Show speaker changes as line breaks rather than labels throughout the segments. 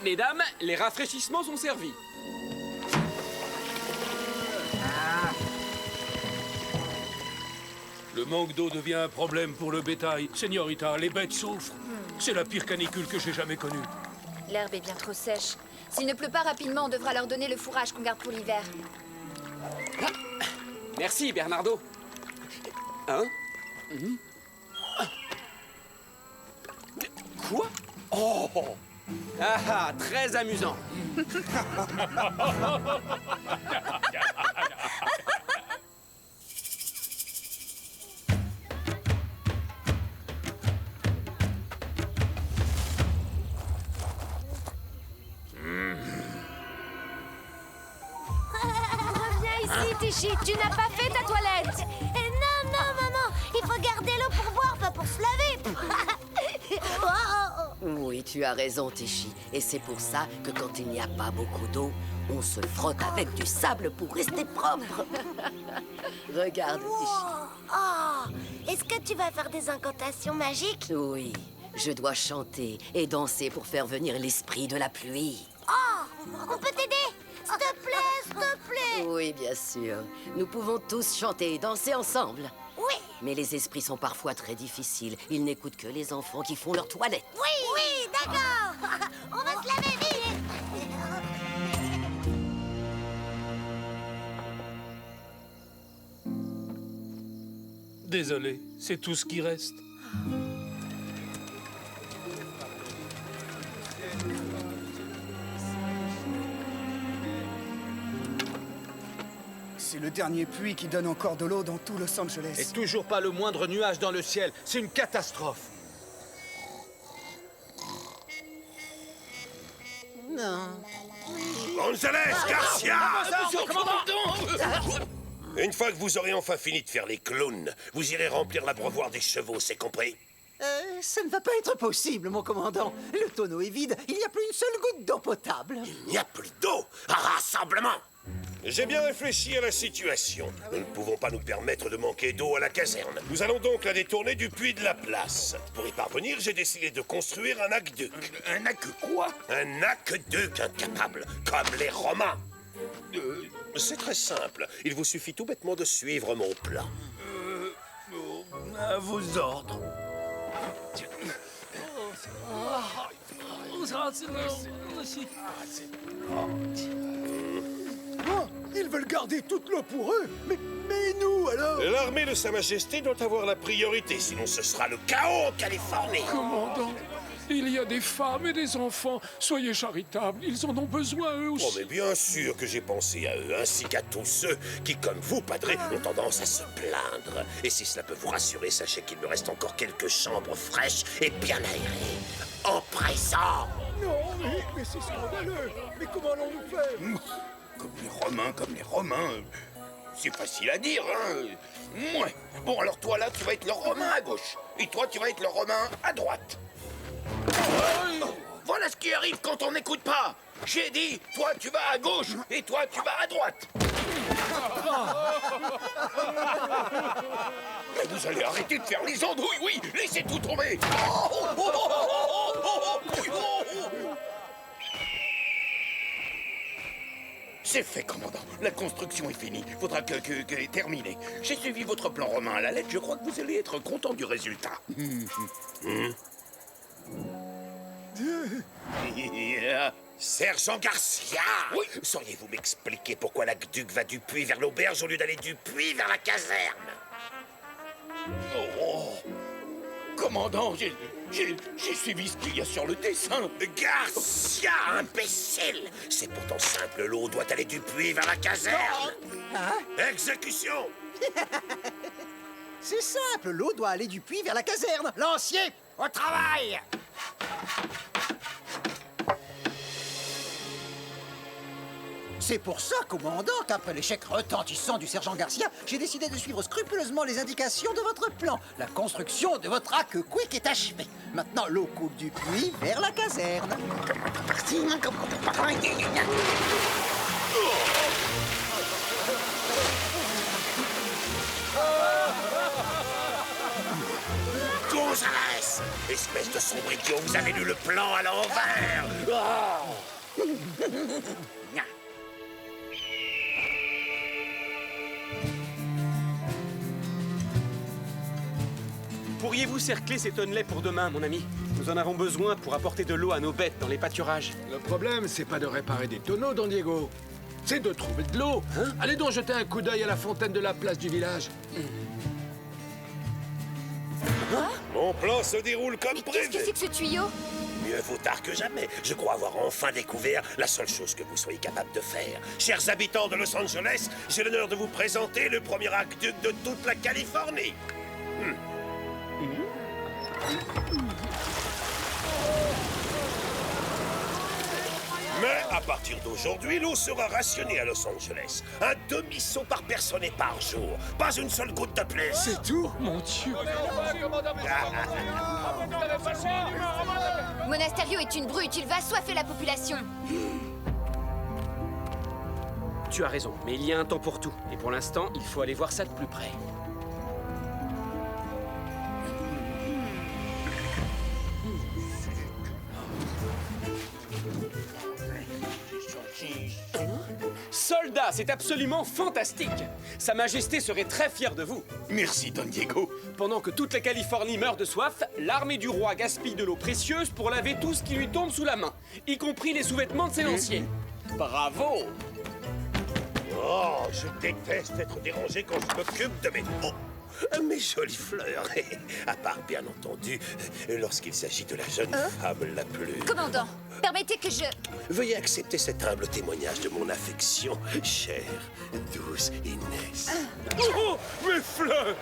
Mesdames, les rafraîchissements sont servis.
Le manque d'eau devient un problème pour le bétail. Señorita, les bêtes souffrent. C'est la pire canicule que j'ai jamais connue.
L'herbe est bien trop sèche. S'il ne pleut pas rapidement, on devra leur donner le fourrage qu'on garde pour l'hiver.
Merci, Bernardo. Hein? Quoi? Oh! Ah, très amusant.
Reviens ici, Tichy, tu n'as pas fait ta toilette.
Non, non, maman, il faut garder l'eau pour boire, pas pour se laver.
Oui, tu as raison, Tichy. Et c'est pour ça que quand il n'y a pas beaucoup d'eau, on se frotte avec du sable pour rester propre. Regarde, Tichy.
Oh, est-ce que tu vas faire des incantations magiques?
Oui, je dois chanter et danser pour faire venir l'esprit de la pluie.
Oh, on peut t'aider? S'il te plaît, s'il te plaît.
Oui, bien sûr. Nous pouvons tous chanter et danser ensemble.
Oui,
Mais les esprits sont parfois très difficiles. Ils n'écoutent que les enfants qui font leur toilette.
oui, d'accord. On va se laver vite.
Désolé, c'est tout ce qui reste.
C'est le dernier puits qui donne encore de l'eau dans tout Los Angeles.
Et toujours pas le moindre nuage dans le ciel. C'est une catastrophe.
González Garcia!
Monsieur le commandant!
Une fois que vous aurez enfin fini de faire les clowns, vous irez remplir l'abreuvoir des chevaux, c'est compris?
Ça ne va pas être possible, mon commandant. Le tonneau est vide, il n'y a plus une seule goutte d'eau potable.
Il n'y a plus d'eau! Rassemblement! J'ai bien réfléchi à la situation. Nous ne pouvons pas nous permettre de manquer d'eau à la caserne. Nous allons donc la détourner du puits de la place. Pour y parvenir, j'ai décidé de construire un aqueduc.
Un aqueduc quoi?
Un aqueduc incapable, comme les Romains. C'est très simple. Il vous suffit tout bêtement de suivre mon plan.
À vos ordres.
Oh, ils veulent garder toute l'eau pour eux. Mais nous, alors?
L'armée de Sa Majesté doit avoir la priorité, sinon ce sera le chaos en Californie.
Commandant, il y a des femmes et des enfants. Soyez charitables, ils en ont besoin eux aussi.
Oh, mais bien sûr que j'ai pensé à eux, ainsi qu'à tous ceux qui, comme vous, padré, ont tendance à se plaindre. Et si cela peut vous rassurer, sachez qu'il me reste encore quelques chambres fraîches et bien aérées. En présent.
Non, mais c'est scandaleux. Mais comment allons-nous faire?
Comme les Romains. C'est facile à dire, hein. Ouais. Bon, alors toi, là, tu vas être le Romain à gauche. Et toi, tu vas être le Romain à droite. Voilà ce qui arrive quand on n'écoute pas. J'ai dit, toi, tu vas à gauche. Et toi, tu vas à droite. Mais vous allez arrêter de faire les andouilles, oui. Laissez tout tomber. C'est fait, commandant. La construction est finie. Faudra qu'elle est terminée. J'ai suivi votre plan romain à la lettre. Je crois que vous allez être content du résultat.
Sergent Garcia!
Oui.
Sauriez-vous m'expliquer pourquoi l'aqueduc va du puits vers l'auberge au lieu d'aller du puits vers la caserne?
Oh, commandant, j'ai suivi ce qu'il y a sur le dessin.
Garcia, imbécile! C'est pourtant simple, l'eau doit aller du puits vers la caserne. Exécution!
C'est simple, l'eau doit aller du puits vers la caserne. Lancier, au travail! C'est pour ça, commandant, qu'après l'échec retentissant du sergent Garcia, j'ai décidé de suivre scrupuleusement les indications de votre plan. La construction de votre aqueduc est achevée. Maintenant, l'eau coule du puits vers la caserne.
González! Espèce de sombriquio, vous avez lu le plan à l'envers!
Pourriez-vous cercler ces tonnelets pour demain, mon ami? Nous en avons besoin pour apporter de l'eau à nos bêtes dans les pâturages.
Le problème, c'est pas de réparer des tonneaux, Don Diego. C'est de trouver de l'eau.
Hein?
Allez donc jeter un coup d'œil à la fontaine de la place du village.
Mon plan se déroule comme
Qu'est-ce que
prévu.
c'est que ce tuyau?
Mieux vaut tard que jamais. Je crois avoir enfin découvert la seule chose que vous soyez capable de faire. Chers habitants de Los Angeles, j'ai l'honneur de vous présenter le premier aqueduc de toute la Californie. Mais à partir d'aujourd'hui, l'eau sera rationnée à Los Angeles. Un demi-seau par personne et par jour. Pas une seule goutte de plus.
C'est tout? Mon Dieu.
Monasterio est une brute, il va assoiffer la population.
Tu as raison, mais il y a un temps pour tout. Et pour l'instant, il faut aller voir ça de plus près. Soldats, c'est absolument fantastique! Sa Majesté serait très fière de vous.
Merci, Don Diego.
Pendant que toute la Californie meurt de soif, l'armée du roi gaspille de l'eau précieuse pour laver tout ce qui lui tombe sous la main, y compris les sous-vêtements de ses lanciers. Bravo!
Oh, je déteste être dérangé quand je m'occupe de mes jolies fleurs. À part, bien entendu, lorsqu'il s'agit de la jeune femme la plus...
Commandant, permettez que je...
Veuillez accepter cet humble témoignage de mon affection, chère, douce Inès. Oh, mes fleurs!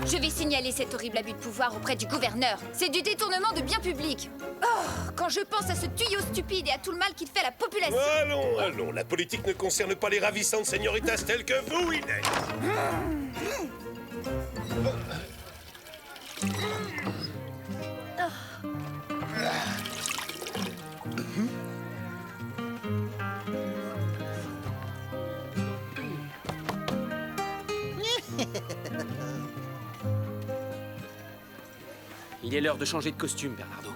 Je vais signaler cet horrible abus de pouvoir auprès du gouverneur. C'est du détournement de biens publics. Oh, quand je pense à ce tuyau stupide et à tout le mal qu'il fait à la population.
Allons, allons, la politique ne concerne pas les ravissantes señoritas telles que vous, Inès.
Il est l'heure de changer de costume, Bernardo.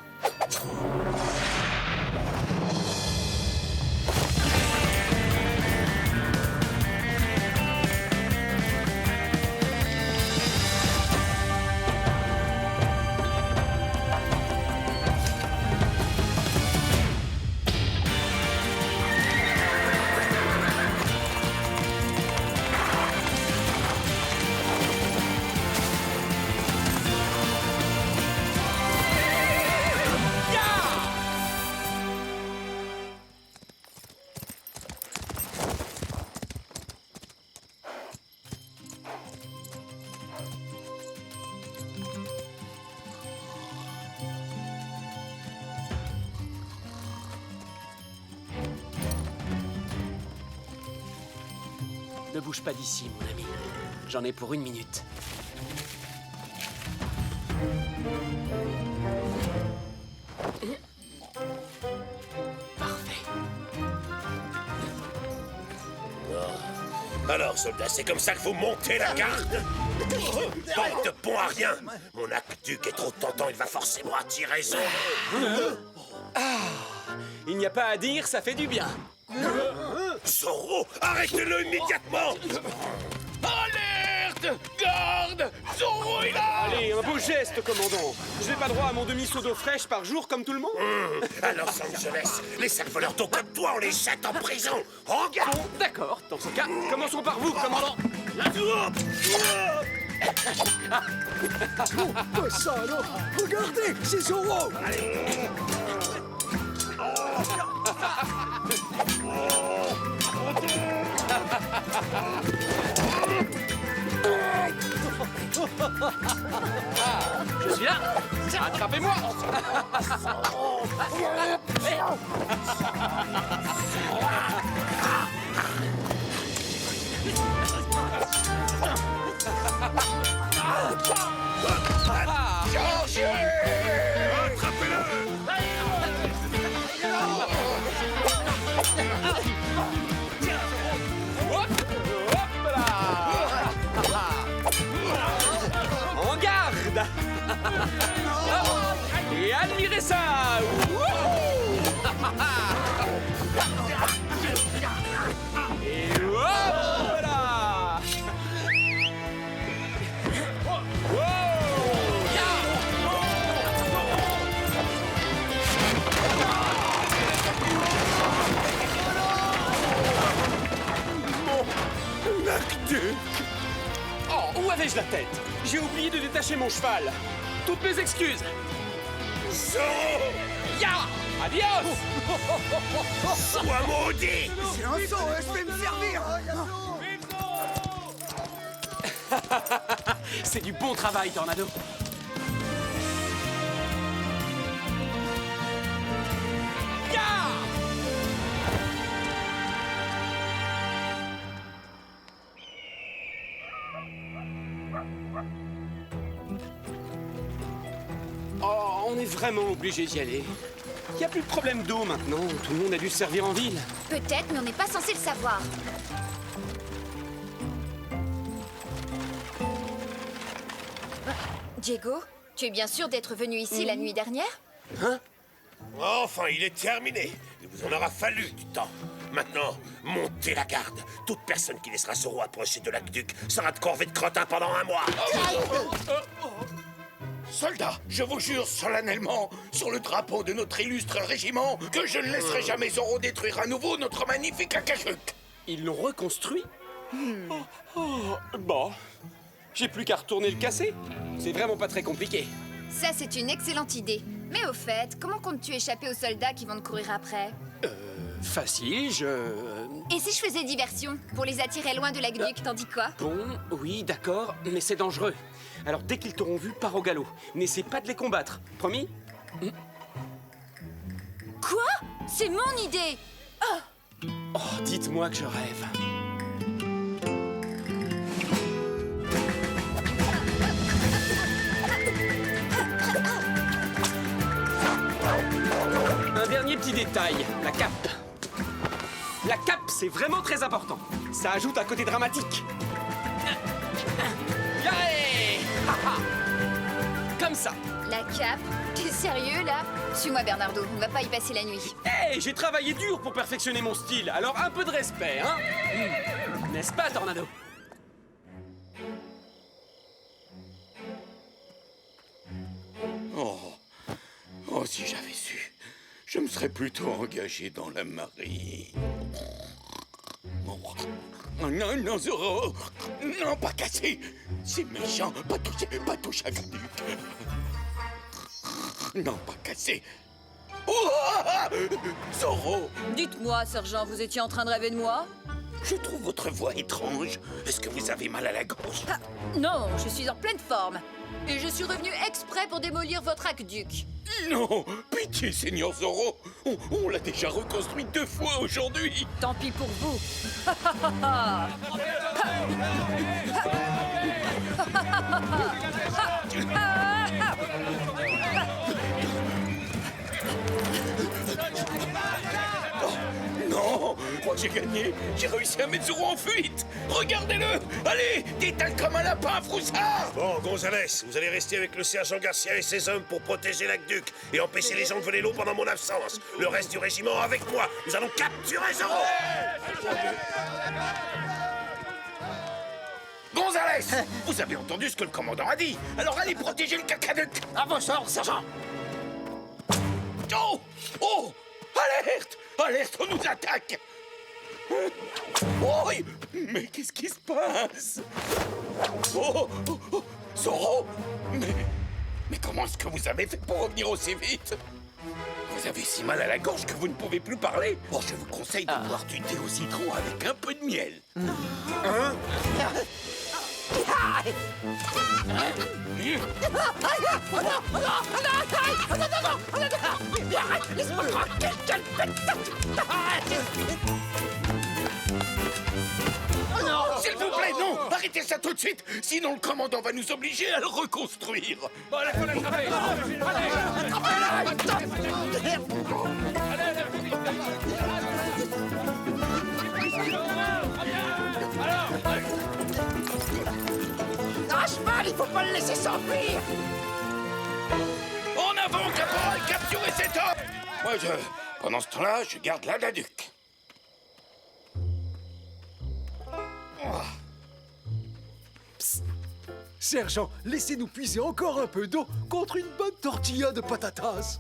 Ne bouge pas d'ici, mon ami. J'en ai pour 1 minute. Parfait.
Alors, soldats, c'est comme ça que vous montez la garde? Bande de bons à rien. Mon aqueduc est trop tentant, il va forcément attirer raison.
Il n'y a pas à dire, ça fait du bien.
Zorro, arrêtez-le immédiatement!
Alerte! Garde! Zorro est là!
Allez, un beau geste, commandant. Je n'ai pas droit à mon demi-seau d'eau fraîche par jour comme tout le monde?
À Los Angeles, les sales voleurs d'eau comme toi, on les jette en prison! En garde!
Bon, d'accord. Dans ce cas, commençons par vous, commandant.
Quoi ça alors? Regardez, c'est Zorro.
Je suis là. Attrapez-moi. En garde. Et admirez ça, crève-je la tête. J'ai oublié de détacher mon cheval. Toutes mes excuses.
Zorro!
Ya! Adios!
Sois maudit!
Silence, je vais me servir.
C'est du bon travail, Tornado. Ya! Oh, on est vraiment obligé d'y aller. Il n'y a plus de problème d'eau maintenant. Tout le monde a dû se servir en ville.
Peut-être, mais on n'est pas censé le savoir. Diego, tu es bien sûr d'être venu ici la nuit dernière?
Enfin, il est terminé. Il vous en aura fallu du temps. Maintenant, montez la garde. Toute personne qui laissera Zorro approcher de l'aqueduc sera de corvée de crottin pendant 1 mois.
Soldats, je vous jure solennellement, sur le drapeau de notre illustre régiment, que je ne laisserai jamais Zorro détruire à nouveau notre magnifique aqueduc.
Ils l'ont reconstruit? Bon. J'ai plus qu'à retourner le casser. C'est vraiment pas très compliqué.
Ça, c'est une excellente idée. Mais au fait, comment comptes-tu échapper aux soldats qui vont te courir après?
Facile,
Et si je faisais diversion? Pour les attirer loin de l'aqueduc, t'en dis quoi?
Bon, oui, d'accord, mais c'est dangereux. Alors dès qu'ils t'auront vu, pars au galop. N'essaie pas de les combattre. Promis?
Quoi? C'est mon idée!
Oh, dites-moi que je rêve. Un dernier petit détail, la cape. La cape, c'est vraiment très important. Ça ajoute un côté dramatique. Yaé! Comme ça.
La cape? T'es sérieux, là? Suis-moi, Bernardo, on va pas y passer la nuit.
Hey, j'ai travaillé dur pour perfectionner mon style, alors un peu de respect, hein? N'est-ce pas, Tornado?
Oh, si j'avais su, je me serais plutôt engagé dans la marine. Oh, non, non, Zorro! Non, pas casser! C'est méchant, pas toucher à Gaduc. Non, pas casser. Oh, Zorro!
Dites-moi, sergent, vous étiez en train de rêver de moi?
Je trouve votre voix étrange. Est-ce que vous avez mal à la gorge?
Ah, non, je suis en pleine forme. Et je suis revenu exprès pour démolir votre aqueduc.
Non! Pitié, Seigneur Zorro! On l'a déjà reconstruit 2 fois aujourd'hui!
Tant pis pour vous.
Non! Je crois que j'ai gagné! J'ai réussi à mettre Zorro en fuite! Regardez-le! Allez! Détale comme un lapin, Froussard!
Bon, Gonzalez, vous allez rester avec le sergent Garcia et ses hommes pour protéger l'aqueduc et empêcher les gens de voler l'eau pendant mon absence. Le reste du régiment avec moi. Nous allons capturer Zorro!
Gonzalez! Vous avez entendu ce que le commandant a dit! Alors allez protéger le cacaduc! À vos ordres, sergent! Oh! Oh! Alerte! Alerte, on nous attaque! Oh! Mais qu'est-ce qui se passe? Oh! Oh! Oh! Zorro! Mais comment est-ce que vous avez fait pour revenir aussi vite? Vous avez si mal à la gorge que vous ne pouvez plus parler? Oh, je vous conseille de boire du thé au citron avec un peu de miel. Hein? S'il vous plaît, non! Arrêtez ça tout de suite! Sinon, le commandant va nous obliger à le reconstruire!
Bon, allez, faut l'attraper.
À cheval, il faut pas le laisser s'enfuir!
En avant, caporal! Capturez cet homme! Moi, pendant ce temps-là, je garde l'aqueduc.
Sergent, laissez-nous puiser encore un peu d'eau contre une bonne tortilla de patatas.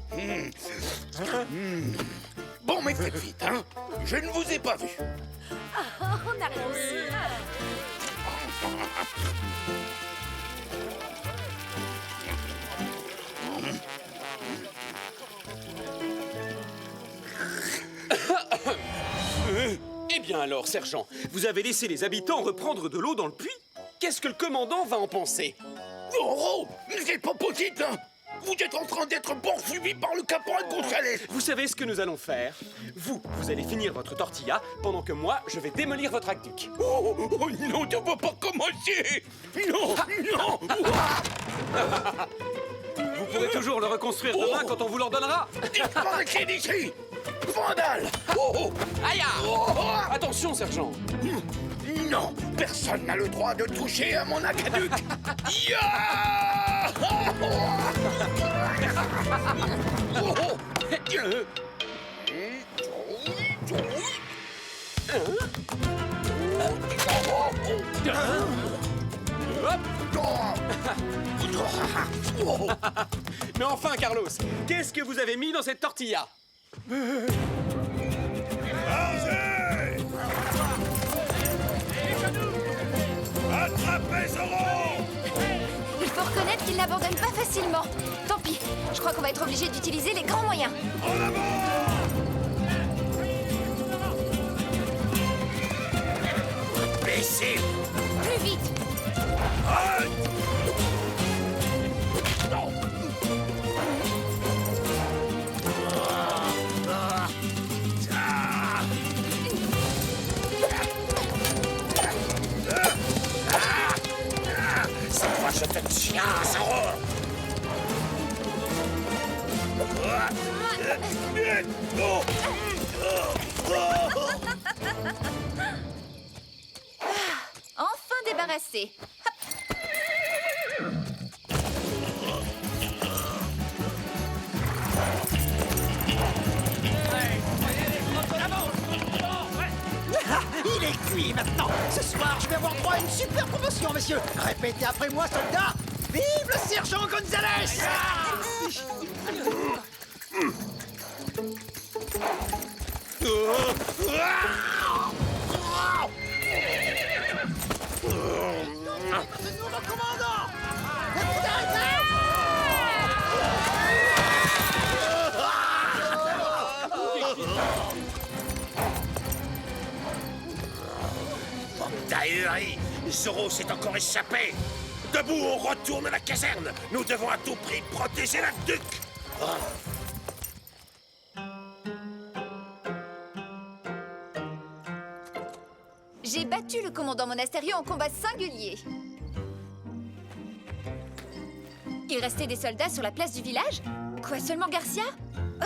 Bon, mais faites vite, hein? Je ne vous ai pas vu.
On a réussi.
Eh bien alors, sergent, vous avez laissé les habitants reprendre de l'eau dans le puits? Qu'est-ce que le commandant va en penser?
Zorro, c'est pas possible, hein. Vous êtes en train d'être poursuivi par le caporal Gonzalez.
Vous savez ce que nous allons faire? Vous allez finir votre tortilla, pendant que moi, je vais démolir votre aqueduc.
Oh non, tu vas pas commencer. Non, non.
Vous pourrez toujours le reconstruire demain quand on vous l'ordonnera.
Disparaissez d'ici. Vandale. Oh.
Aïe! Attention, sergent.
Non, personne n'a le droit de toucher à mon aqueduc. Ya!
Mais enfin, Carlos, qu'est-ce que vous avez mis dans cette tortilla?
Attrapez Zorro!
Il faut reconnaître qu'il n'abandonne pas facilement. Tant pis, je crois qu'on va être obligé d'utiliser les grands moyens.
En avant!
Baissez.
Plus vite.
Cette fois, je te tiens, Zorro.
Enfin débarrassé.
Il est cuit maintenant. Ce soir, je vais avoir droit à une super promotion, messieurs. Répétez après moi, soldats. Vive le sergent Gonzalez! C'est nous, mon commandant!
Tahiri, Zorro s'est encore échappé. Debout, on retourne à la caserne. Nous devons à tout prix protéger l'aqueduc.
J'ai battu le commandant Monasterio en combat singulier. Il restait des soldats sur la place du village? Quoi, seulement Garcia? Oh,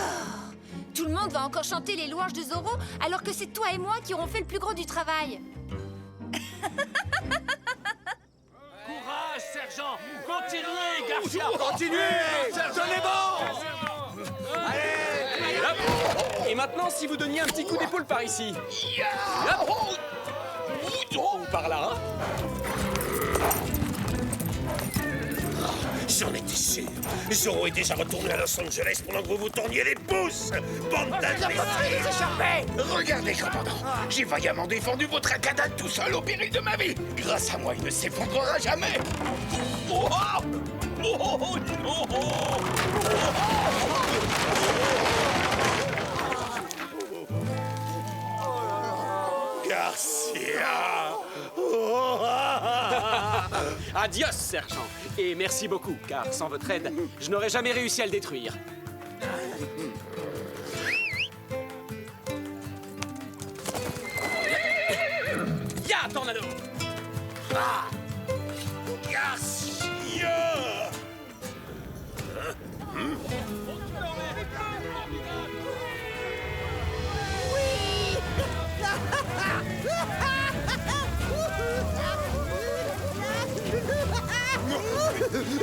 tout le monde va encore chanter les louanges de Zorro alors que c'est toi et moi qui aurons fait le plus gros du travail.
Courage, sergent! Continuez, Garcia!
Continuez! Tenez bon! Allez! Hop. Et maintenant, si vous donniez un petit coup d'épaule par ici. Hop. Ou par là.
J'en étais sûr. Zorro est déjà retourné à Los Angeles pendant que vous vous tourniez les pouces. Bande d'imbéciles!
Regardez, commandant. J'ai vaillamment défendu votre acadade tout seul au péril de ma vie. Grâce à moi, il ne s'effondrera jamais. Oh, oh non!
Garcia!
Adios, sergent. Et merci beaucoup, car sans votre aide, je n'aurais jamais réussi à le détruire. Ya, tornado!
Ah! Garcia!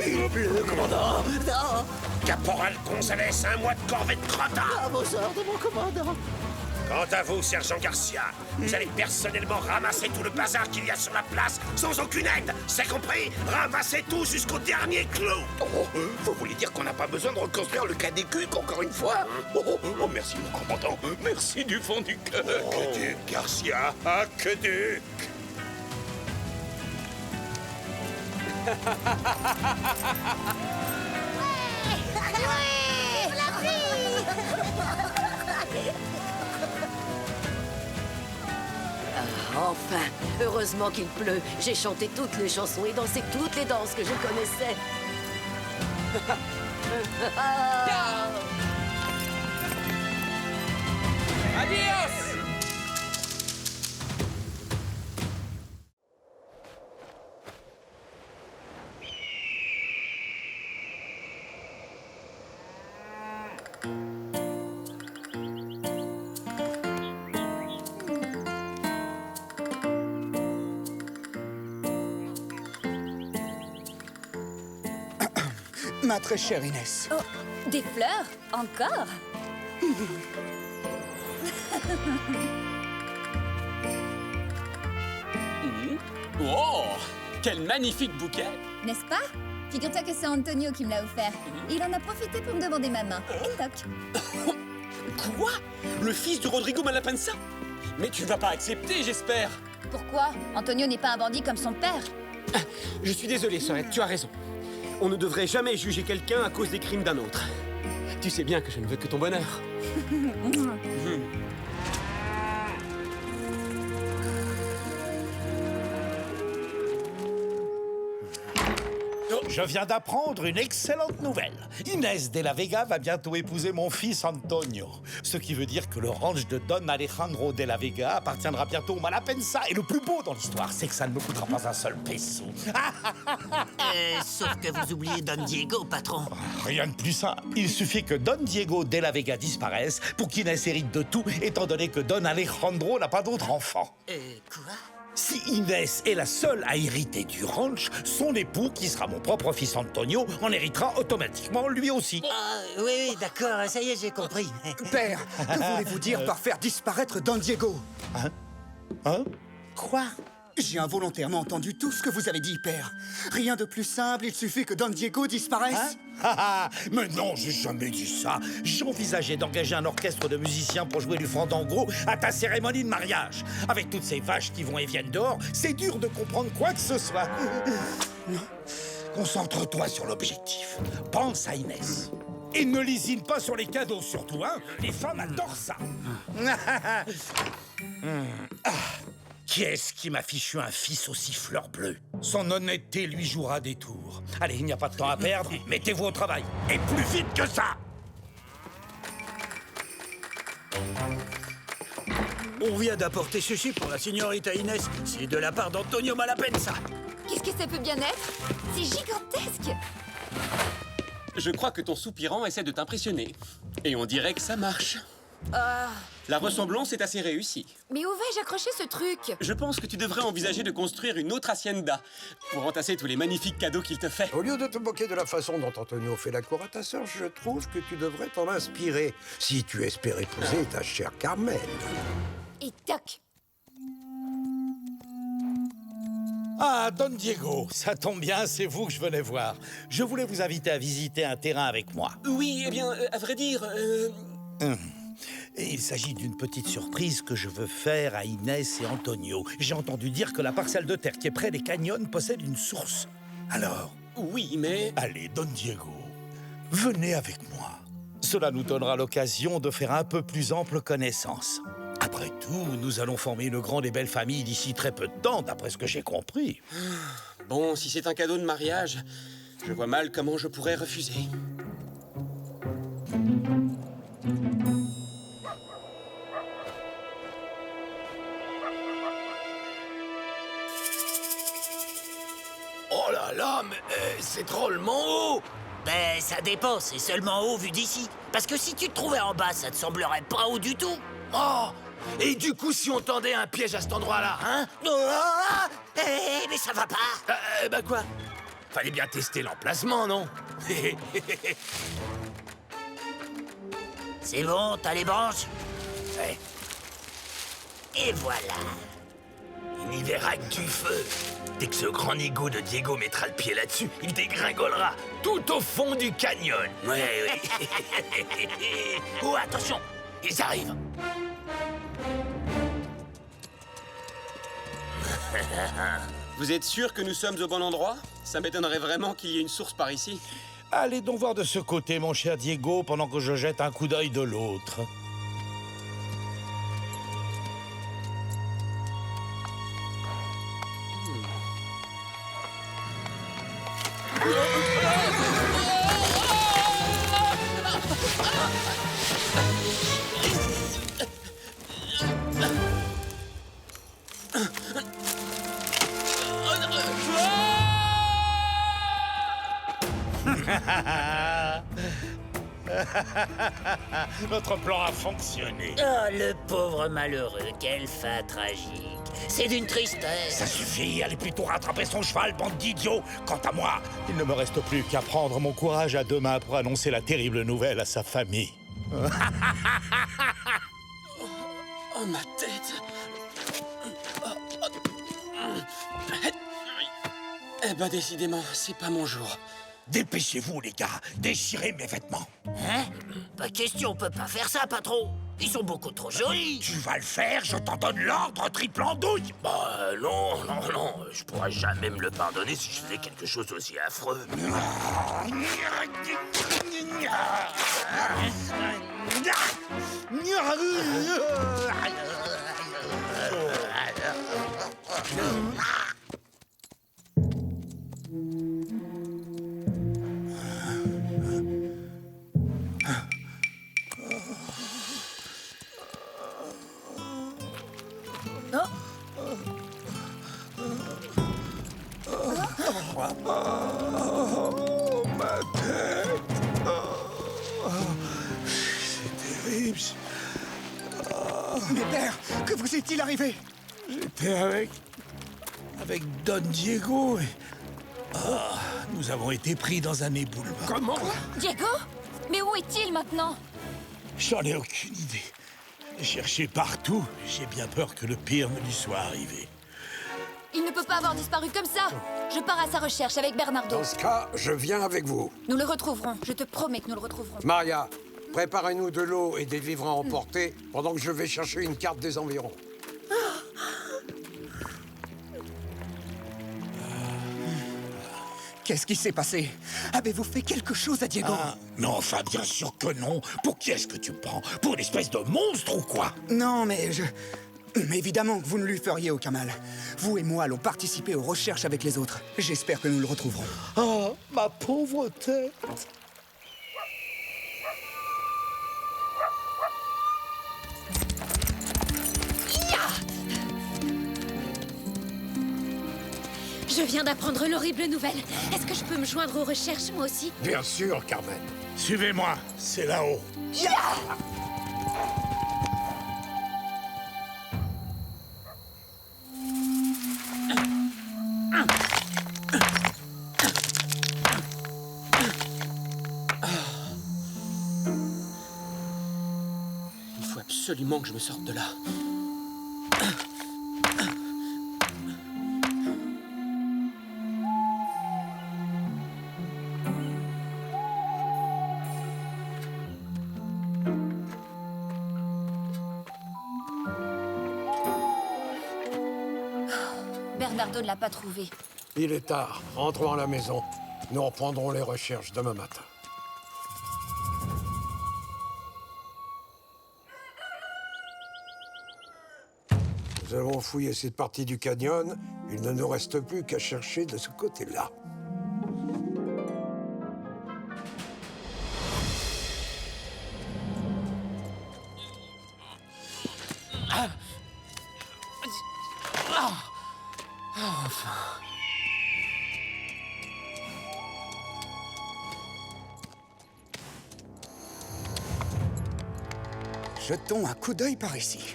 Il pleut, commandant. Non.
Caporal Gonzalez, un mois de corvette crottin!
À vos ordres, mon commandant.
Quant à vous, sergent Garcia, vous allez personnellement ramasser tout le bazar qu'il y a sur la place sans aucune aide. C'est compris? Ramassez tout jusqu'au dernier clou.
Oh, vous voulez dire qu'on n'a pas besoin de reconstruire le Cadecuc encore une fois? Oh, merci, mon commandant. Merci du fond du cœur.
Aqueduc, Garcia, aqueduc.
Enfin, heureusement qu'il pleut. J'ai chanté toutes les chansons et dansé toutes les danses que je connaissais.
Adios!
Ma très chère Inès.
Oh, des fleurs? Encore?
Oh! Quel magnifique bouquet!
N'est-ce pas? Figure-toi que c'est Antonio qui me l'a offert. Il en a profité pour me demander ma main. Et toc.
Quoi? Le fils de Rodrigo Malapensa? Mais tu vas pas accepter, j'espère!
Pourquoi? Antonio n'est pas un bandit comme son père.
Je suis désolé, Sorette, tu as raison. On ne devrait jamais juger quelqu'un à cause des crimes d'un autre. Tu sais bien que je ne veux que ton bonheur.
Je viens d'apprendre une excellente nouvelle. Inès de la Vega va bientôt épouser mon fils Antonio. Ce qui veut dire que le ranch de Don Alejandro de la Vega appartiendra bientôt au Malapensa. Et le plus beau dans l'histoire, c'est que ça ne me coûtera pas un seul peso.
Sauf que vous oubliez Don Diego, patron.
Rien de plus simple. Il suffit que Don Diego de la Vega disparaisse pour qu'Inès hérite de tout, étant donné que Don Alejandro n'a pas d'autre enfant.
Quoi?
Si Inès est la seule à hériter du ranch, son époux, qui sera mon propre fils Antonio, en héritera automatiquement lui aussi.
Ah, oui, d'accord, ça y est, j'ai compris.
Père, que voulez-vous dire par faire disparaître Don Diego?
Hein?
Quoi? J'ai involontairement entendu tout ce que vous avez dit, père. Rien de plus simple, il suffit que Don Diego disparaisse.
Mais non, j'ai jamais dit ça. J'envisageais d'engager un orchestre de musiciens pour jouer du fandango à ta cérémonie de mariage. Avec toutes ces vaches qui vont et viennent dehors, c'est dur de comprendre quoi que ce soit. Concentre-toi sur l'objectif. Pense à Inès. Et ne lésine pas sur les cadeaux, surtout, hein. Les femmes adorent ça. Qui est-ce qui m'a fichu un fils aussi fleur bleue? Son honnêteté lui jouera des tours. Allez, il n'y a pas de temps à perdre. Mettez-vous au travail. Et plus vite que ça!
On vient d'apporter ceci pour la signorita Inès. C'est de la part d'Antonio Malapensa.
Qu'est-ce que ça peut bien être? C'est gigantesque!
Je crois que ton soupirant essaie de t'impressionner. Et on dirait que ça marche. La ressemblance est assez réussie.
Mais où vais-je accrocher ce truc?
Je pense que tu devrais envisager de construire une autre hacienda pour entasser tous les magnifiques cadeaux qu'il te fait.
Au lieu de te moquer de la façon dont Antonio fait la cour à ta sœur, je trouve que tu devrais t'en inspirer si tu espères épouser ta chère Carmen.
Et toc!
Ah, Don Diego, ça tombe bien, c'est vous que je venais voir. Je voulais vous inviter à visiter un terrain avec moi.
Oui, eh bien, à vrai dire...
Et il s'agit d'une petite surprise que je veux faire à Inès et Antonio. J'ai entendu dire que la parcelle de terre qui est près des canyons possède une source. Alors...
Oui, mais...
Allez, Don Diego, venez avec moi. Cela nous donnera l'occasion de faire un peu plus ample connaissance. Après tout, nous allons former une grande et belle famille d'ici très peu de temps, d'après ce que j'ai compris.
Bon, si c'est un cadeau de mariage, je vois mal comment je pourrais refuser.
Oh là là, mais c'est drôlement haut! Ben, ça dépend, c'est seulement haut vu d'ici. Parce que si tu te trouvais en bas, ça te semblerait pas haut du tout. Oh! Et du coup, si on tendait un piège à cet endroit-là, hein? Mais ça va pas! Bah quoi? Fallait bien tester l'emplacement, non? C'est bon, t'as les branches? Ouais. Et voilà. Il n'y verra que du feu. Dès que ce grand nigo de Diego mettra le pied là-dessus, il dégringolera tout au fond du canyon. Ouais, oui. Oh, attention, ils arrivent.
Vous êtes sûr que nous sommes au bon endroit? Ça m'étonnerait vraiment qu'il y ait une source par ici.
Allez donc voir de ce côté, mon cher Diego, pendant que je jette un coup d'œil de l'autre. Notre plan a fonctionné.
Oh, le pauvre malheureux, quelle fin tragique. C'est d'une tristesse.
Ça suffit, allez plutôt rattraper son cheval, bande d'idiots. Quant à moi, il ne me reste plus qu'à prendre mon courage à deux mains pour annoncer la terrible nouvelle à sa famille.
Oh, ma tête. Eh ben, décidément, c'est pas mon jour.
Dépêchez-vous, les gars, déchirez mes vêtements.
Hein? Pas question, on peut pas faire ça, patron. Ils sont beaucoup trop jolis.
Tu vas le faire, je t'en donne l'ordre, triple andouille.
Bah non, je pourrais jamais me le pardonner si je faisais quelque chose aussi affreux.
Oh, ma tête. Oh, c'est terrible.
Mais père, que vous est-il arrivé?
J'étais avec Don Diego et... nous avons été pris dans un éboulement.
Comment?
Diego? Mais où est-il maintenant?
J'en ai aucune idée. J'ai cherché partout. J'ai bien peur que le pire ne lui soit arrivé.
Il ne peut pas avoir disparu comme ça. Je pars à sa recherche avec Bernardo.
Dans ce cas, je viens avec vous.
Nous le retrouverons. Je te promets que nous le retrouverons.
Maria, préparez-nous de l'eau et des vivres à emporter pendant que je vais chercher une carte des environs.
Qu'est-ce qui s'est passé? Avez-vous fait quelque chose à Diego?
Non, enfin, bien sûr que non. Pour qui est-ce que tu me prends? Pour une espèce de monstre ou quoi?
Non, mais Mais évidemment que vous ne lui feriez aucun mal. Vous et moi allons participer aux recherches avec les autres. J'espère que nous le retrouverons.
Oh, ma pauvre tête.
Je viens d'apprendre l'horrible nouvelle. Est-ce que je peux me joindre aux recherches, moi aussi?
Bien sûr, Carmen.
Suivez-moi, c'est là-haut.
Il faut absolument que je me sorte de là.
Bernardo ne l'a pas trouvé.
Il est tard. Rentrons à la maison. Nous reprendrons les recherches demain matin. Nous avons fouillé cette partie du canyon. Il ne nous reste plus qu'à chercher de ce côté-là.
Jetons un coup d'œil par ici.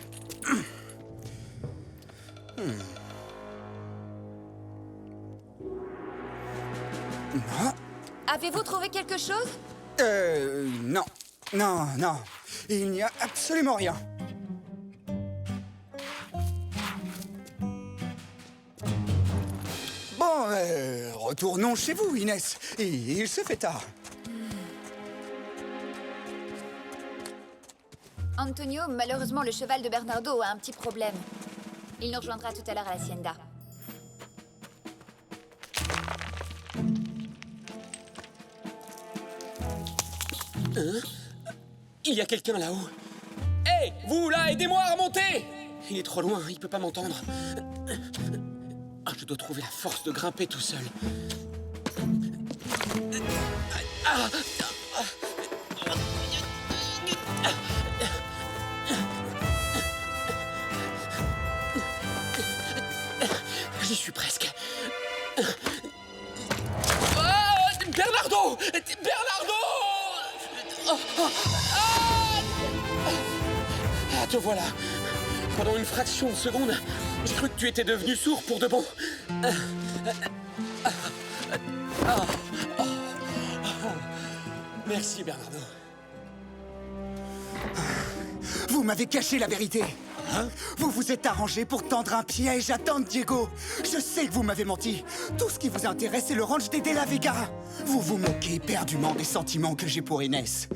Avez-vous trouvé quelque chose?
Non. Non. Il n'y a absolument rien. Bon, retournons chez vous, Inès. Il se fait tard.
Antonio, malheureusement, le cheval de Bernardo a un petit problème. Il nous rejoindra tout à l'heure à l'hacienda.
Hein? Il y a quelqu'un là-haut. Hé, vous là, aidez-moi à remonter! Il est trop loin, il peut pas m'entendre. Ah, je dois trouver la force de grimper tout seul. J'y suis presque. Bernardo! Bernardo! Ah, te voilà. Pendant une fraction de seconde, j'ai cru que tu étais devenu sourd pour de bon. Merci, Bernardo.
Vous m'avez caché la vérité. Vous vous êtes arrangé pour tendre un piège à Don Diego. Je sais que vous m'avez menti. Tout ce qui vous intéresse, c'est le ranch des De La Vega. Vous vous moquez éperdument des sentiments que j'ai pour Inès.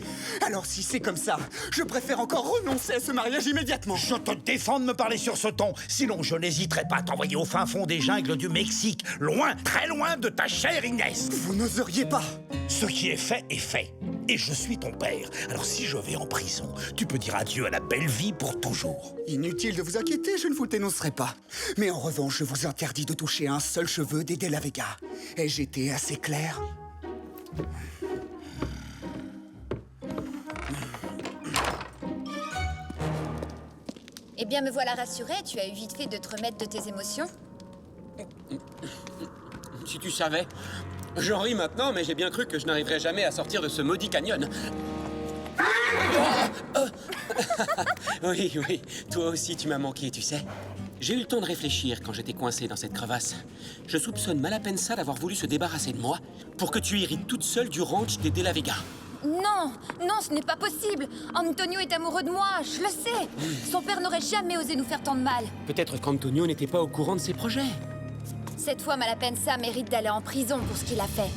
Alors si c'est comme ça, je préfère encore renoncer à ce mariage immédiatement.
Je te défends de me parler sur ce ton. Sinon, je n'hésiterai pas à t'envoyer au fin fond des jungles du Mexique. Loin, très loin de ta chère Inès.
Vous n'oseriez pas.
Ce qui est fait est fait. Et je suis ton père. Alors si je vais en prison, tu peux dire adieu à la belle vie pour toujours.
Inutile de vous inquiéter, je ne vous le dénoncerai pas. Mais en revanche, je vous interdis de toucher un seul cheveu des De La Vega. Ai-je été assez clair?
Eh bien, me voilà rassurée, tu as eu vite fait de te remettre de tes émotions.
Si tu savais. J'en ris maintenant, mais j'ai bien cru que je n'arriverais jamais à sortir de ce maudit canyon. Oui, toi aussi tu m'as manqué, tu sais. J'ai eu le temps de réfléchir quand j'étais coincé dans cette crevasse. Je soupçonne Malapensa d'avoir voulu se débarrasser de moi pour que tu hérites toute seule du ranch des De La Vega.
Non, ce n'est pas possible. Antonio est amoureux de moi, je le sais. Son père n'aurait jamais osé nous faire tant de mal.
Peut-être qu'Antonio n'était pas au courant de ses projets.
Cette fois, Malapensa mérite d'aller en prison pour ce qu'il a fait.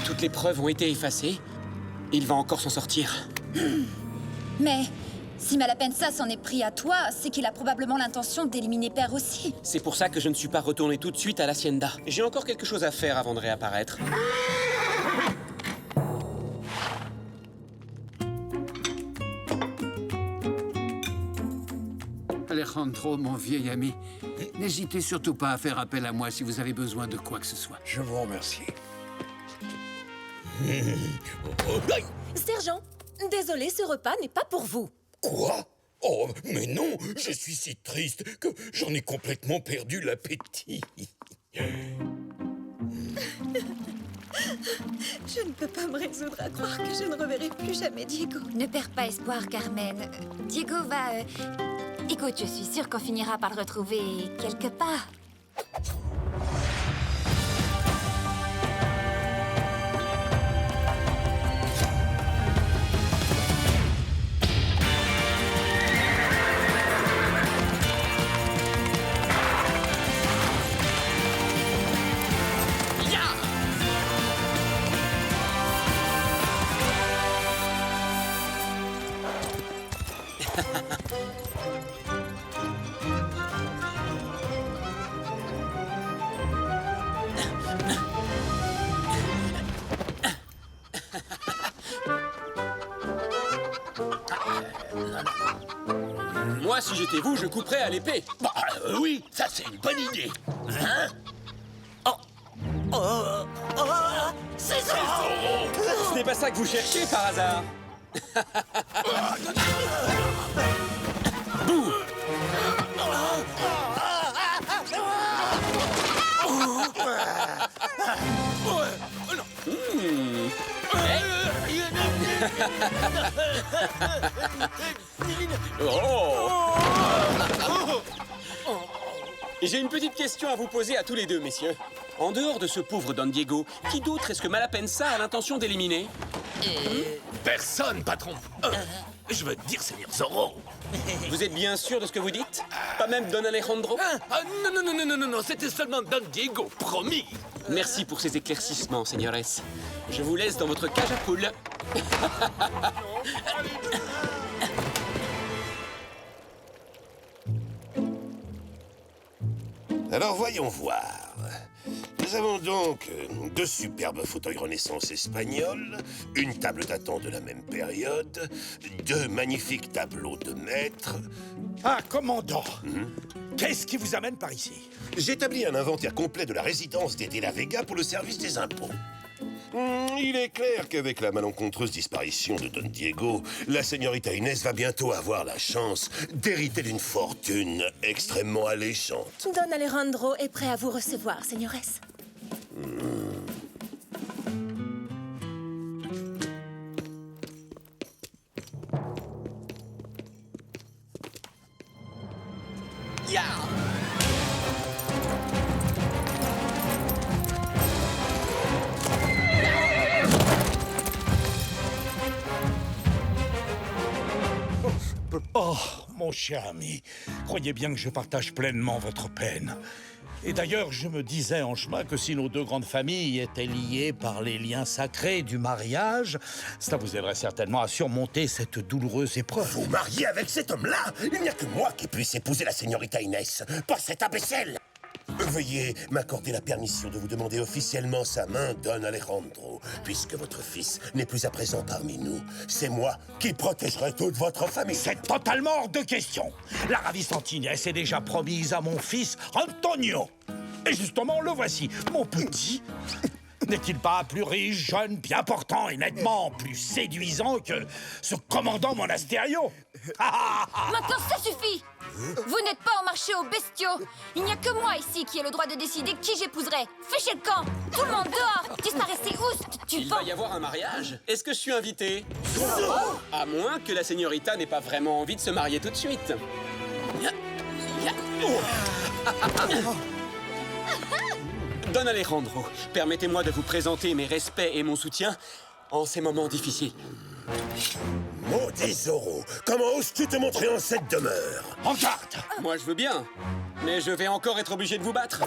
Toutes les preuves ont été effacées. Il va encore s'en sortir.
Mais si Malapensa s'en est pris à toi, c'est qu'il a probablement l'intention d'éliminer Père aussi.
C'est pour ça que je ne suis pas retourné tout de suite à l'Hacienda. J'ai encore quelque chose à faire avant de réapparaître.
Alejandro, mon vieil ami, n'hésitez surtout pas à faire appel à moi si vous avez besoin de quoi que ce soit.
Je vous remercie.
Sergent, désolé, ce repas n'est pas pour vous.
Quoi? Oh, mais non, je suis si triste que j'en ai complètement perdu l'appétit.
Je ne peux pas me résoudre à croire que je ne reverrai plus jamais Diego.
Ne perds pas espoir, Carmen. Diego va... Écoute, je suis sûre qu'on finira par le retrouver quelque part.
Moi, si j'étais vous, je couperais à l'épée.
Bah, oui, ça c'est une bonne idée. Hein?
C'est Zorro!
Ce n'est pas ça que vous cherchez par hasard. Bouh! Oh! J'ai une petite question à vous poser à tous les deux, messieurs. En dehors de ce pauvre Don Diego, qui d'autre est-ce que Malapensa a l'intention d'éliminer?
Personne, patron. Je veux te dire, Seigneur Zorro.
Vous êtes bien sûr de ce que vous dites? Pas même Don Alejandro?
Non, c'était seulement Don Diego, promis.
Merci pour ces éclaircissements, señores. Je vous laisse dans votre cage à poules.
Alors voyons voir. Nous avons donc 2 superbes fauteuils Renaissance espagnols, une table datant de la même période, 2 magnifiques tableaux de maître.
Ah, commandant, qu'est-ce qui vous amène par ici?
J'établis un inventaire complet de la résidence des De la Vega pour le service des impôts. Il est clair qu'avec la malencontreuse disparition de Don Diego, la señorita Inés va bientôt avoir la chance d'hériter d'une fortune extrêmement alléchante.
Don Alejandro est prêt à vous recevoir, señores.
Oh, mon cher ami, croyez bien que je partage pleinement votre peine. Et d'ailleurs, je me disais en chemin que si nos 2 grandes familles étaient liées par les liens sacrés du mariage, cela vous aiderait certainement à surmonter cette douloureuse épreuve.
Vous mariez avec cet homme-là? Il n'y a que moi qui puisse épouser la señorita Inés, pas cet imbécile! Veuillez m'accorder la permission de vous demander officiellement sa main, Don Alejandro, puisque votre fils n'est plus à présent parmi nous. C'est moi qui protégerai toute votre famille.
C'est totalement hors de question. La ravissante Inès est déjà promise à mon fils Antonio. Et justement, le voici, mon petit. N'est-il pas plus riche, jeune, bien portant et nettement plus séduisant que ce commandant Monasterio?
Maintenant, ça suffit! Vous n'êtes pas au marché aux bestiaux. Il n'y a que moi ici qui ai le droit de décider qui j'épouserai. Fichez le camp! Tout le monde dehors! Disparaissez, oust!
Il va y avoir un mariage? Est-ce que je suis invité? À moins que la señorita n'ait pas vraiment envie de se marier tout de suite. Don Alejandro, permettez-moi de vous présenter mes respects et mon soutien en ces moments difficiles.
Maudit Zorro, comment oses-tu te montrer en cette demeure?
En garde!
Moi, je veux bien, mais je vais encore être obligé de vous battre.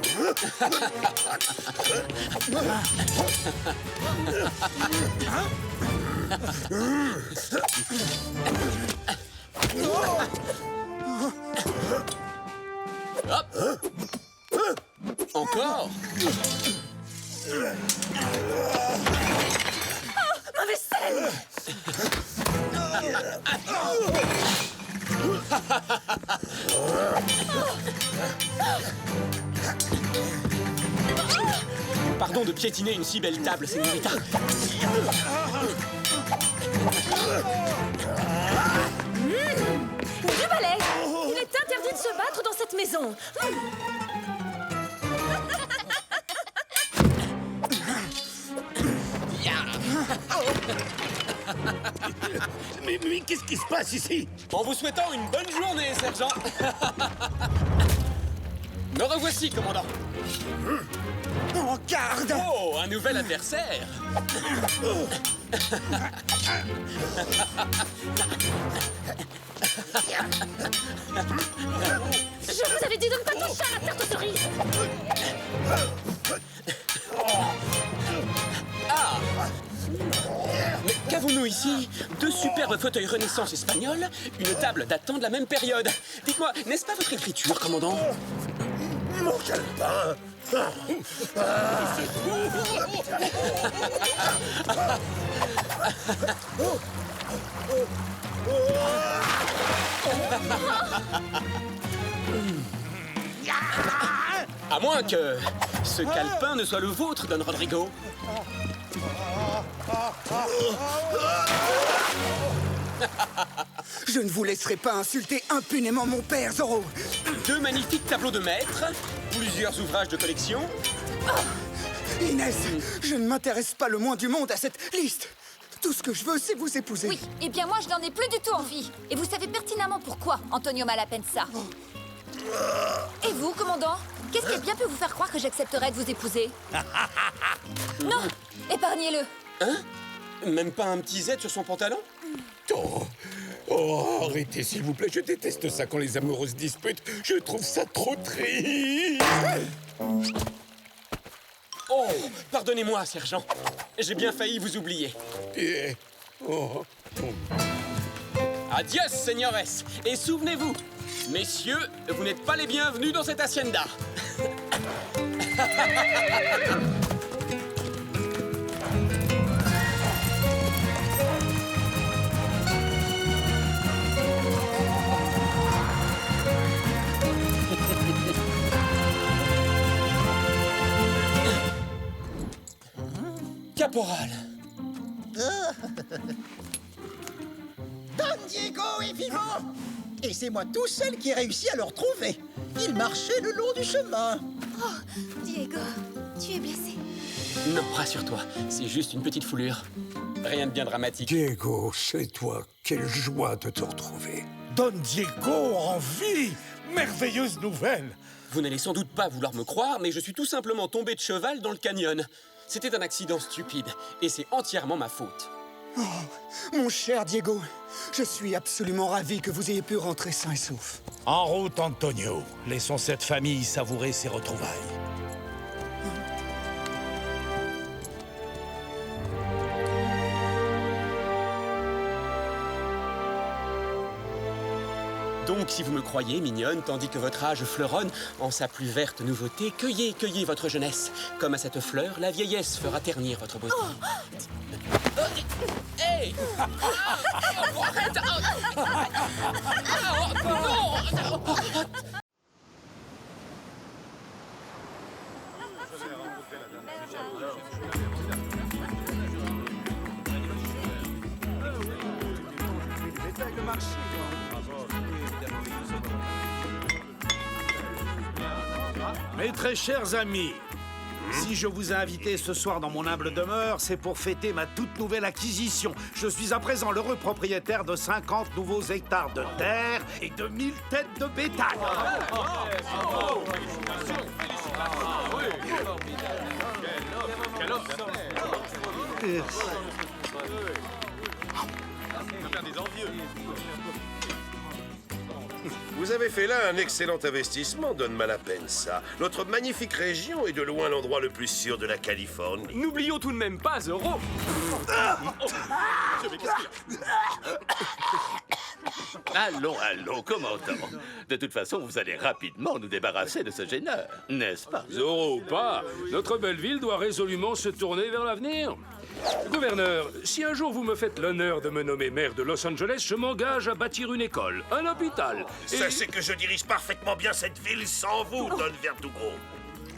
Hop! Encore?
Ma vaisselle!
Pardon de piétiner une si belle table, señorita.
Du balai! Il est interdit de se battre dans cette maison.
Mais qu'est-ce qui se passe ici?
En vous souhaitant une bonne journée, sergent. Me revoici, commandant.
En garde!
Oh, un nouvel adversaire.
Je vous avais dit de ne pas toucher à la tarte aux cerises.
Ah! Mais qu'avons-nous ici? 2 superbes fauteuils Renaissance espagnols, une table datant de la même période. Dites-moi, n'est-ce pas votre écriture, commandant?
Mon calepin!
À moins que ce calepin ne soit le vôtre, Don Rodrigo.
Je ne vous laisserai pas insulter impunément mon père, Zorro.
2 magnifiques tableaux de maître, plusieurs ouvrages de collection.
Inès, je ne m'intéresse pas le moins du monde à cette liste. Tout ce que je veux, c'est vous épouser.
Oui, eh bien moi je n'en ai plus du tout envie. Et vous savez pertinemment pourquoi, Antonio Malapensa. Et vous, commandant? Qu'est-ce qui a bien pu vous faire croire que j'accepterais de vous épouser? Non, épargnez-le.
Hein? Même pas un petit Z sur son pantalon?
Oh, arrêtez, s'il vous plaît. Je déteste ça quand les amoureuses disputent. Je trouve ça trop triste.
Oh, pardonnez-moi, sergent. J'ai bien failli vous oublier. Adios, señores. Et souvenez-vous, messieurs, vous n'êtes pas les bienvenus dans cette hacienda. Caporal.
Don Diego est vivant! Et c'est moi tout seul qui ai réussi à le retrouver. Il marchait le long du chemin.
Oh, Diego, tu es blessé.
Non, rassure-toi, c'est juste une petite foulure. Rien de bien dramatique.
Diego, c'est toi. Quelle joie de te retrouver.
Don Diego en vie! Merveilleuse nouvelle!
Vous n'allez sans doute pas vouloir me croire, mais je suis tout simplement tombé de cheval dans le canyon. C'était un accident stupide, et c'est entièrement ma faute.
Oh, mon cher Diego, je suis absolument ravi que vous ayez pu rentrer sain et sauf.
En route, Antonio. Laissons cette famille savourer ses retrouvailles.
Donc, si vous me croyez, mignonne, tandis que votre âge fleuronne en sa plus verte nouveauté, cueillez, cueillez votre jeunesse. Comme à cette fleur, la vieillesse fera ternir votre beauté. Hey! Arrête!
Mes très chers amis, si je vous ai invités ce soir dans mon humble demeure, c'est pour fêter ma toute nouvelle acquisition. Je suis à présent l'heureux propriétaire de 50 nouveaux hectares de terre et de 1000 têtes de bétail.
Vous avez fait là un excellent investissement, Don Malapensa. Notre magnifique région est de loin l'endroit le plus sûr de la Californie.
N'oublions tout de même pas Zoro.
Allons, commandant. De toute façon, vous allez rapidement nous débarrasser de ce gêneur, n'est-ce pas?
Zoro ou pas, notre belle ville doit résolument se tourner vers l'avenir. Gouverneur, si un jour vous me faites l'honneur de me nommer maire de Los Angeles, je m'engage à bâtir une école, un hôpital.
Sachez que je dirige parfaitement bien cette ville sans vous, Don Verdugo.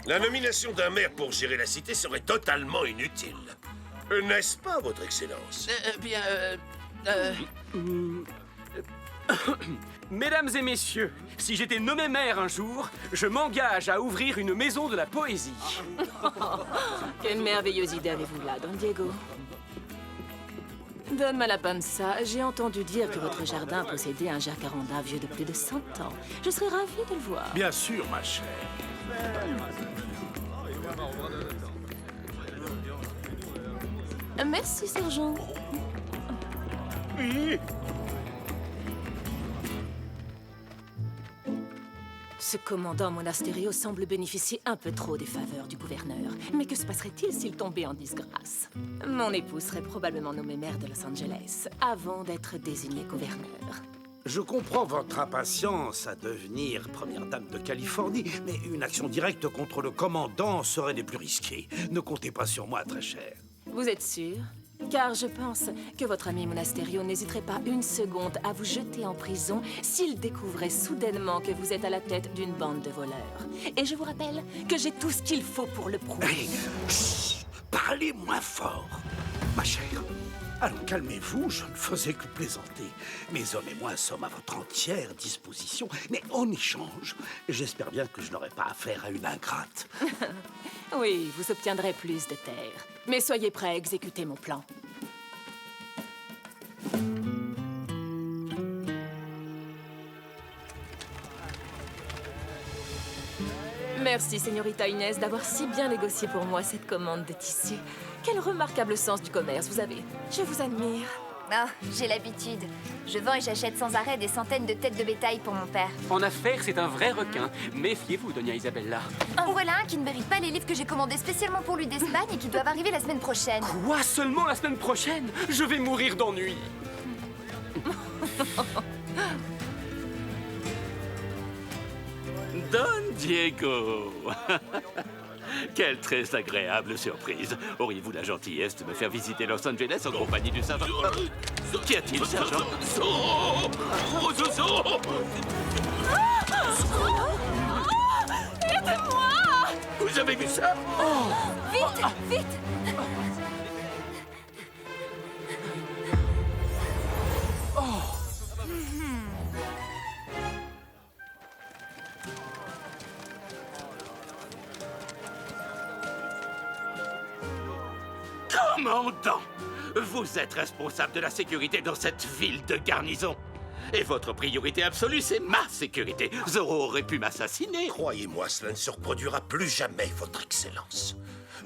La nomination d'un maire pour gérer la cité serait totalement inutile. N'est-ce pas, Votre Excellence?
Mesdames et messieurs, si j'étais nommé maire un jour, je m'engage à ouvrir une maison de la poésie.
Quelle merveilleuse idée avez-vous là, Don Diego? Don Malapensa, j'ai entendu dire que votre jardin possédait un jacaranda vieux de plus de 100 ans. Je serais ravie de le voir.
Bien sûr, ma chère.
Merci, sergent. Ce commandant Monasterio semble bénéficier un peu trop des faveurs du gouverneur. Mais que se passerait-il s'il tombait en disgrâce? Mon épouse serait probablement nommée maire de Los Angeles avant d'être désignée gouverneur.
Je comprends votre impatience à devenir première dame de Californie, mais une action directe contre le commandant serait des plus risquées. Ne comptez pas sur moi, très cher.
Vous êtes sûr? Car je pense que votre ami Monasterio n'hésiterait pas une seconde à vous jeter en prison s'il découvrait soudainement que vous êtes à la tête d'une bande de voleurs. Et je vous rappelle que j'ai tout ce qu'il faut pour le prouver.
Hey, chut, parlez moins fort, ma chère. Allons, calmez-vous, je ne faisais que plaisanter. Mes hommes et moi sommes à votre entière disposition, mais en échange, j'espère bien que je n'aurai pas affaire à une ingrate.
Oui, vous obtiendrez plus de terre. Mais soyez prêts à exécuter mon plan. Merci, Señorita Inès, d'avoir si bien négocié pour moi cette commande de tissu. Quel remarquable sens du commerce vous avez. Je vous admire.
Ah, j'ai l'habitude. Je vends et j'achète sans arrêt des centaines de têtes de bétail pour mon père.
En affaires, c'est un vrai requin. Méfiez-vous, Doña Isabella.
En voilà un qui ne mérite pas les livres que j'ai commandés spécialement pour lui d'Espagne et qui doivent arriver la semaine prochaine.
Quoi? Seulement la semaine prochaine? Je vais mourir d'ennui.
Don Diego. Quelle très agréable surprise. Auriez-vous la gentillesse de me faire visiter Los Angeles en compagnie du sergent? Qu'y a-t-il, sergent?
Aidez-moi!
Vous avez vu ça?
Vite, vite!
Commandant, vous êtes responsable de la sécurité dans cette ville de garnison. Et votre priorité absolue, c'est ma sécurité. Zorro aurait pu m'assassiner.
Croyez-moi, cela ne se reproduira plus jamais, votre Excellence.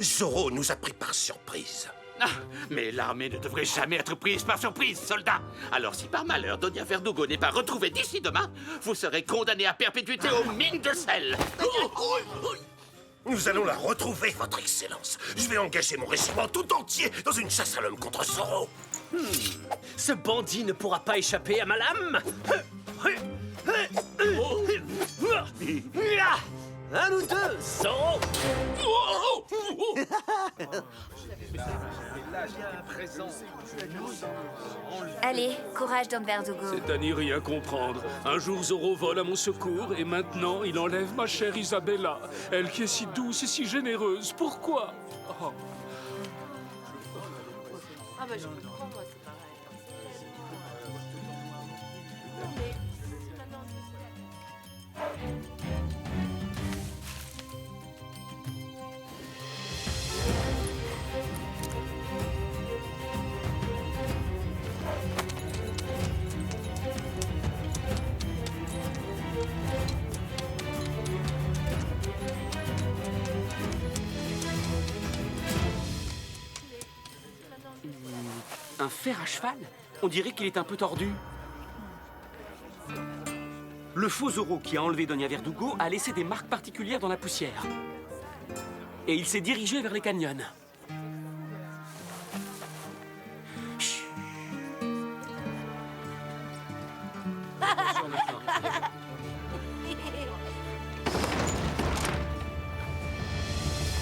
Zorro nous a pris par surprise.
Ah, mais l'armée ne devrait jamais être prise par surprise, soldat. Alors si par malheur Donia Verdugo n'est pas retrouvée d'ici demain, vous serez condamné à perpétuité aux mines de sel.
Nous allons la retrouver, votre Excellence. Je vais engager mon régiment tout entier dans une chasse à l'homme contre Zorro.
Ce bandit ne pourra pas échapper à ma lame. Un ou deux, Zorro.
Allez, courage, Don Verdugo.
C'est à n'y rien comprendre. Un jour, Zorro vole à mon secours et maintenant, il enlève ma chère Isabella. Elle qui est si douce et si généreuse. Pourquoi? Oh.
Ah bah je comprends, moi, c'est pareil.
Un fer à cheval? On dirait qu'il est un peu tordu. Le faux Zorro qui a enlevé Donia Verdugo a laissé des marques particulières dans la poussière. Et il s'est dirigé vers les canyons. Chut.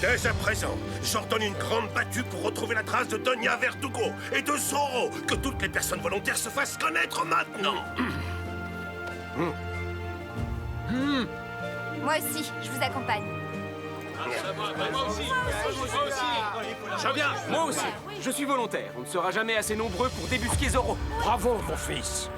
Dès à présent, j'ordonne une grande battue pour retrouver la trace de Donia Verdugo et de Zorro. Que toutes les personnes volontaires se fassent connaître maintenant.
Moi aussi, je vous accompagne.
Je viens. Moi aussi. Je suis volontaire. On ne sera jamais assez nombreux pour débusquer Zorro.
Bravo, mon fils.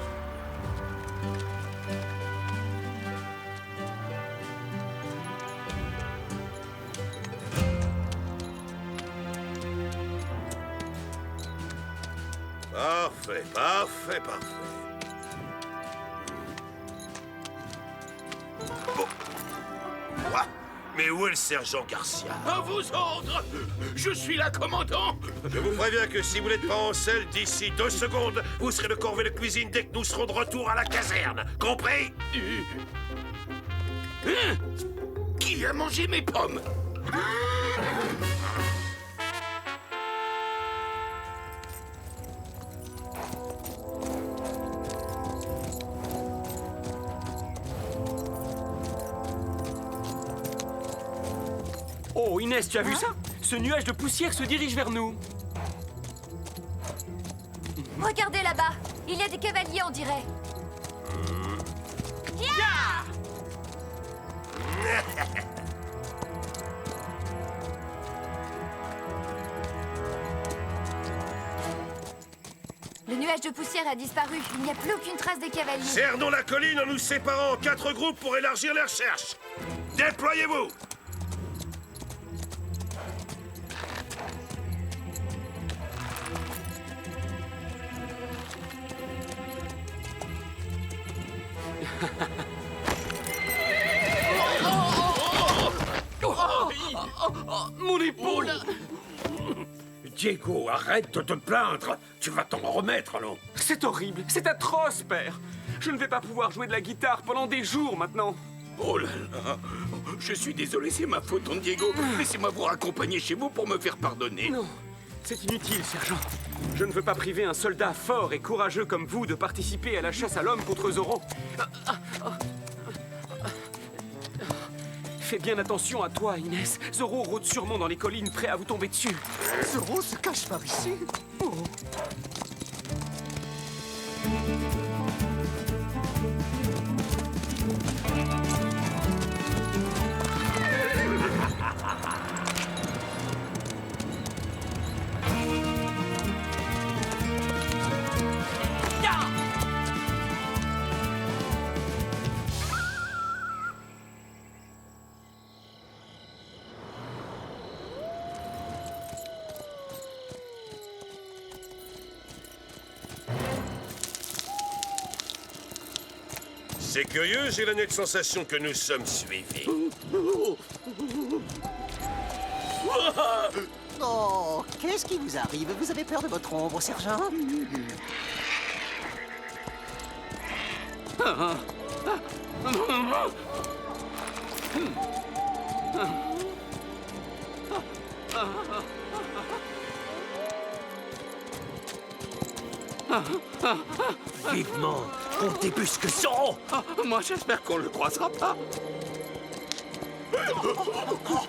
Parfait, parfait, parfait. Bon. Quoi? Mais où est le sergent Garcia?
À vos ordres. Je suis là, commandant.
Je vous préviens que si vous n'êtes pas en selle d'ici 2 secondes, vous serez le corvée de cuisine dès que nous serons de retour à la caserne. Compris?
Qui a mangé mes pommes?
Oh, Inès, tu as vu ça? Ce nuage de poussière se dirige vers nous.
Regardez là-bas. Il y a des cavaliers, on dirait. Le nuage de poussière a disparu. Il n'y a plus aucune trace des cavaliers.
Cernons la colline en nous séparant en 4 groupes pour élargir les recherches. Déployez-vous!
Mon épaule!
Diego, arrête de te plaindre. Tu vas t'en remettre, allons.
C'est horrible, c'est atroce, père. Je ne vais pas pouvoir jouer de la guitare pendant des jours maintenant.
Oh là là. Je suis désolé, c'est ma faute, Don Diego. Laissez-moi vous raccompagner chez vous pour me faire pardonner.
Non, c'est inutile, sergent. Je ne veux pas priver un soldat fort et courageux comme vous de participer à la chasse à l'homme contre Zorro. Fais bien attention à toi, Inès. Zorro rôde sûrement dans les collines, prêt à vous tomber dessus.
Zorro se cache par ici. Oh.
C'est curieux, j'ai la nette sensation que nous sommes suivis.
Oh, qu'est-ce qui vous arrive? Vous avez peur de votre ombre, sergent?
Vivement, qu'on débusque Zorro.
Moi, j'espère qu'on le croisera pas.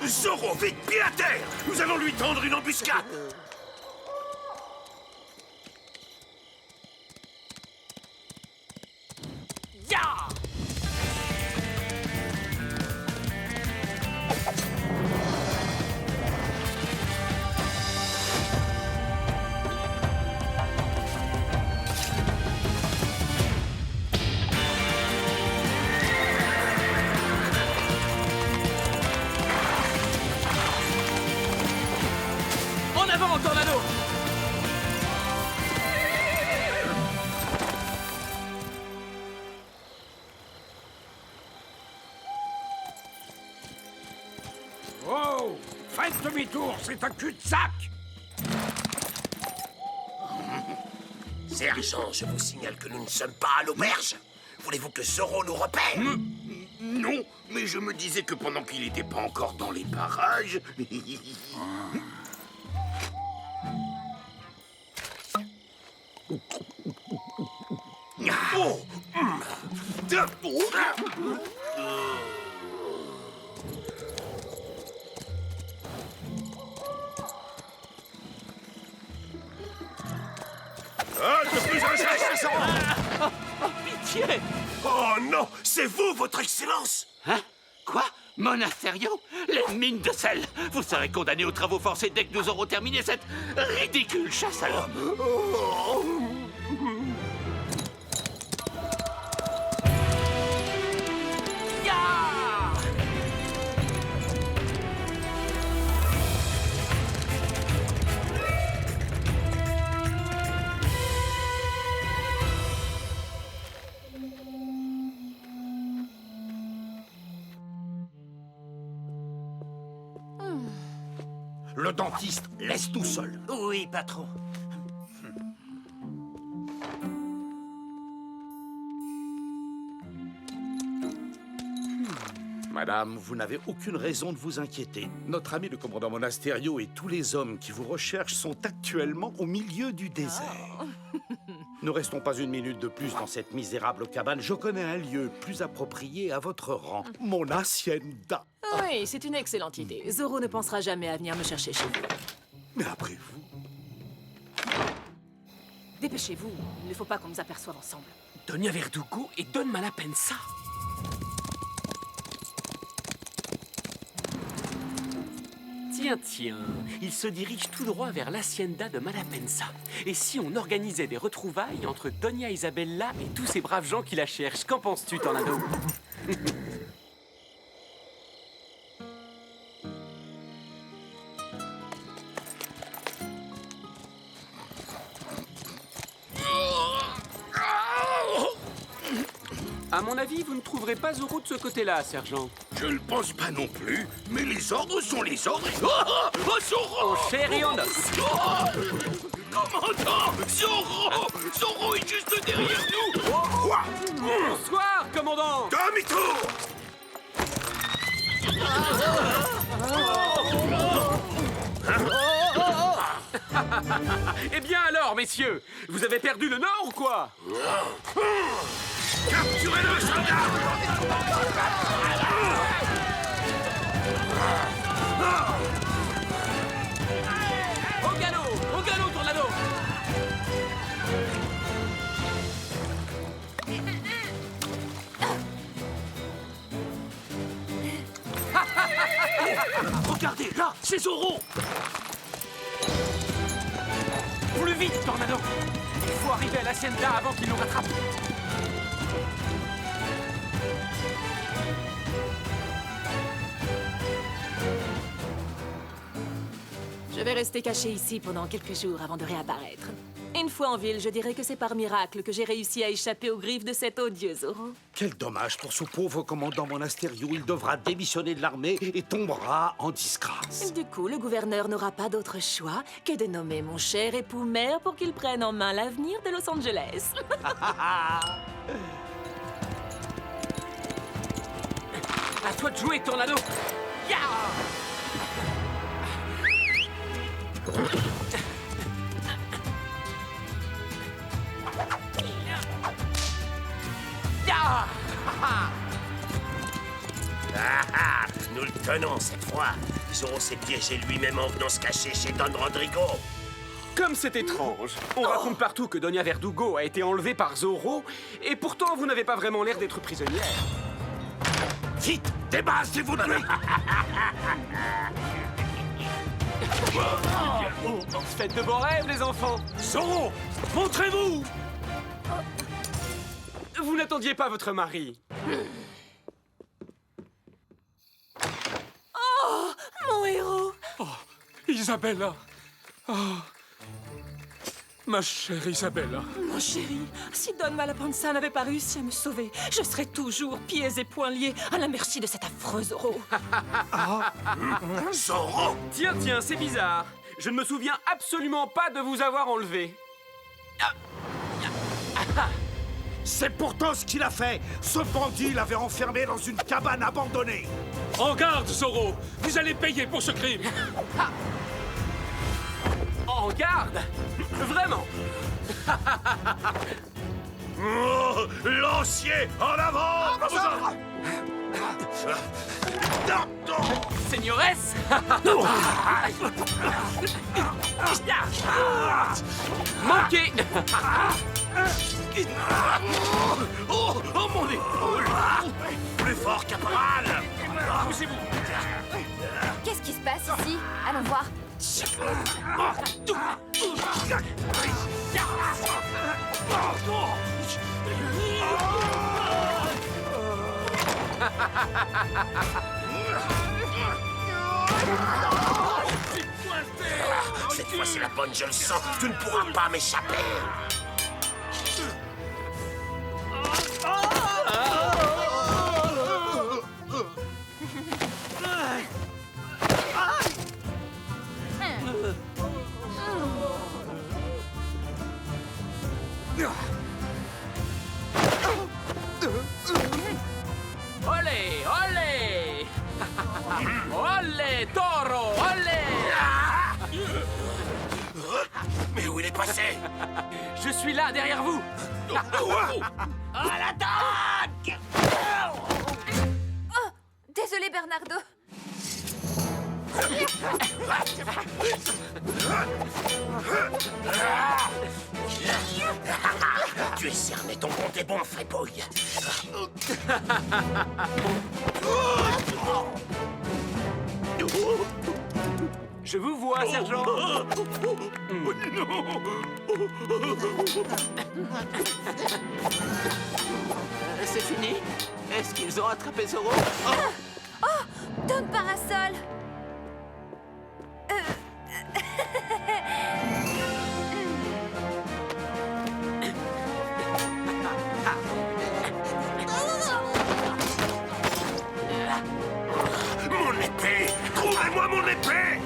Zorro, vite, pied à terre! Nous allons lui tendre une embuscade!
En avant, Tornado!
Oh! Faites demi-tour, c'est un cul-de-sac!
Sergent, je vous signale que nous ne sommes pas à l'auberge. Voulez-vous que Zorro nous repère?
Non, mais je me disais que pendant qu'il n'était pas encore dans les parages...
Oh! Halte, plus un geste!
Pitié!
Oh non! C'est vous, votre excellence!
Hein? Quoi? Monasterio? Les mines de sel! Vous serez condamné aux travaux forcés dès que nous aurons terminé cette ridicule chasse à l'homme!
Le dentiste laisse tout seul.
Oui, patron.
Madame, vous n'avez aucune raison de vous inquiéter. Notre ami le commandant Monasterio et tous les hommes qui vous recherchent sont actuellement au milieu du désert. Ne restons pas une minute de plus dans cette misérable cabane. Je connais un lieu plus approprié à votre rang. Mon hacienda.
Oui, c'est une excellente idée. Zorro ne pensera jamais à venir me chercher chez vous.
Mais après vous...
Dépêchez-vous, il ne faut pas qu'on nous aperçoive ensemble.
Donia Verdugo et Don Malapensa. Tiens, il se dirige tout droit vers l'hacienda de Malapensa. Et si on organisait des retrouvailles entre Doña Isabella et tous ces braves gens qui la cherchent? Qu'en penses-tu, Tornado? À mon avis, vous ne trouverez pas Zorro de ce côté-là, sergent.
Je ne pense pas non plus, mais les ordres sont les ordres. Oh, Zorro!
En chair et en os.
Commandant! Zorro! Zorro est juste derrière nous! Quoi?
Bonsoir, commandant!
Demi-tour!
Eh bien alors, messieurs, vous avez perdu le nord ou quoi?
Capturez-le, soldat!
Regardez, là, c'est Zoro!
Plus vite, Tornado! Il faut arriver à l'Hacienda avant qu'il nous rattrape.
Je vais rester caché ici pendant quelques jours avant de réapparaître. Une fois en ville, je dirais que c'est par miracle que j'ai réussi à échapper aux griffes de cet odieux Zoro.
Quel dommage pour ce pauvre commandant Monasterio. Il devra démissionner de l'armée et tombera en disgrâce.
Du coup, le gouverneur n'aura pas d'autre choix que de nommer mon cher époux maire pour qu'il prenne en main l'avenir de Los Angeles.
À toi de jouer, Tornado! Ya!
Ah ah, nous le tenons cette fois. Zoro s'est piégé lui-même en venant se cacher chez Don Rodrigo.
Comme c'est étrange. On raconte partout que Doña Verdugo a été enlevée par Zoro, et pourtant vous n'avez pas vraiment l'air d'être prisonnière.
Vite, débarrassez-vous de lui!
Faites de beaux rêves, les enfants!
Zoro, montrez-vous!
Vous n'attendiez pas votre mari.
Oh, mon héros!
Oh, Isabella! Oh, ma chère Isabella!
Mon chéri, si Don Malapanza n'avait pas réussi à me sauver, je serais toujours pieds et poings liés à la merci de cet affreux Zoro.
Zoro!
Tiens, c'est bizarre. Je ne me souviens absolument pas de vous avoir enlevé.
C'est pourtant ce qu'il a fait. Ce bandit l'avait enfermé dans une cabane abandonnée.
En garde, Zoro! Vous allez payer pour ce crime!
En garde? Vraiment?
Oh, lancier, en avant!
Señores! Manqué!
Oh, mon épaule!
Plus fort, caporal!
Poussez-vous!
Qu'est-ce qui se passe ici? Allons voir.
Cette fois, c'est la bonne, je le sens. Tu ne pourras pas m'échapper.
Olé, olé! Olé, taureau, olé!
Mais où il est passé?
Je suis là, derrière vous!
À l'attaque!
Oh! Désolé, Bernardo.
Tu es cerné, ton compte est bon, fripouille.
Je vous vois, sergent.
C'est fini? Est-ce qu'ils ont attrapé Zoro?
Oh! Don Parasol!
Mon épée! Trouvez-moi mon épée!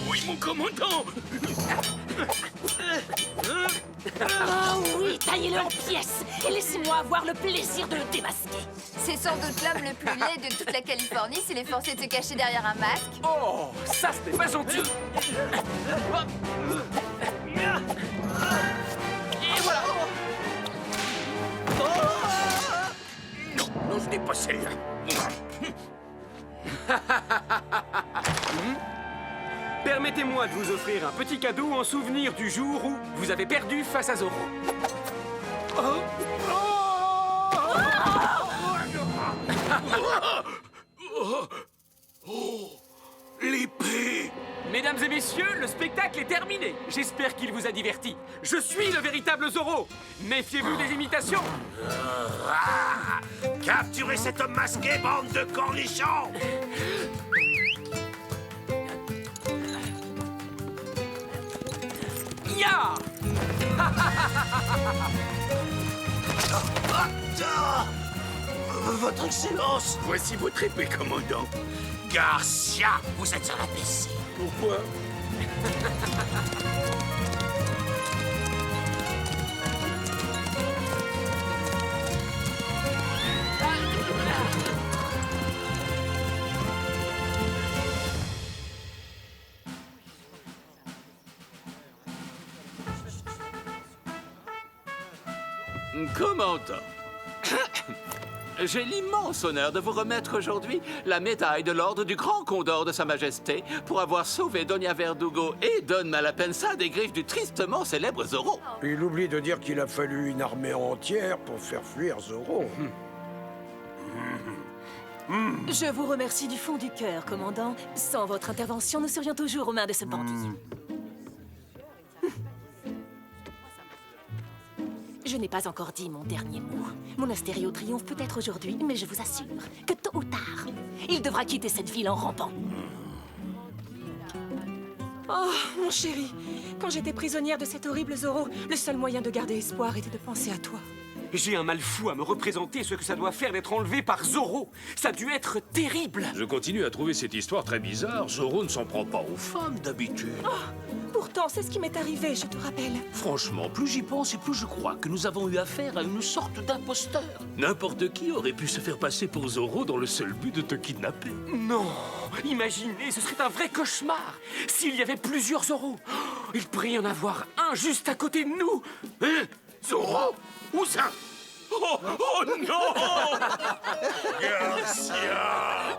Oui, mon commandant!
Oh oui, taillez-le en pièces et laissez-moi avoir le plaisir de le démasquer.
C'est sans doute l'homme le plus laid de toute la Californie s'il est forcé de se cacher derrière un masque.
Oh, ça c'était pas gentil.
Et voilà!
Non, ce n'est pas celle-là.
Permettez-moi de vous offrir un petit cadeau en souvenir du jour où vous avez perdu face à Zoro.
Les
Messieurs, le spectacle est terminé. J'espère qu'il vous a diverti. Je suis le véritable Zorro. Méfiez-vous des imitations.
Capturez cet homme masqué, bande de cornichons!
Ya!
Votre Excellence!
Voici votre épée, commandant.
Garcia, vous êtes un imbécile.
Pourquoi? Commandant, j'ai l'immense honneur de vous remettre aujourd'hui la médaille de l'ordre du Grand Condor de Sa Majesté pour avoir sauvé Doña Verdugo et Don Malapensa des griffes du tristement célèbre Zorro.
Il oublie de dire qu'il a fallu une armée entière pour faire fuir Zorro.
Je vous remercie du fond du cœur, commandant. Sans votre intervention, nous serions toujours aux mains de ce bandit. Je n'ai pas encore dit mon dernier mot. Mon Astério triomphe peut-être aujourd'hui, mais je vous assure que tôt ou tard, il devra quitter cette ville en rampant.
Oh, mon chéri, quand j'étais prisonnière de cet horrible Zorro, le seul moyen de garder espoir était de penser à toi.
J'ai un mal fou à me représenter ce que ça doit faire d'être enlevé par Zorro. Ça a dû être terrible.
Je continue à trouver cette histoire très bizarre. Zorro ne s'en prend pas aux femmes d'habitude.
Pourtant, c'est ce qui m'est arrivé, je te rappelle.
Franchement, plus j'y pense et plus je crois que nous avons eu affaire à une sorte d'imposteur. N'importe qui aurait pu se faire passer pour Zorro dans le seul but de te kidnapper.
Non, imaginez, ce serait un vrai cauchemar. S'il y avait plusieurs Zorro, il pourrait y en avoir un juste à côté de nous.
Hein? Zorro? Où ça? Oh non! Garcia!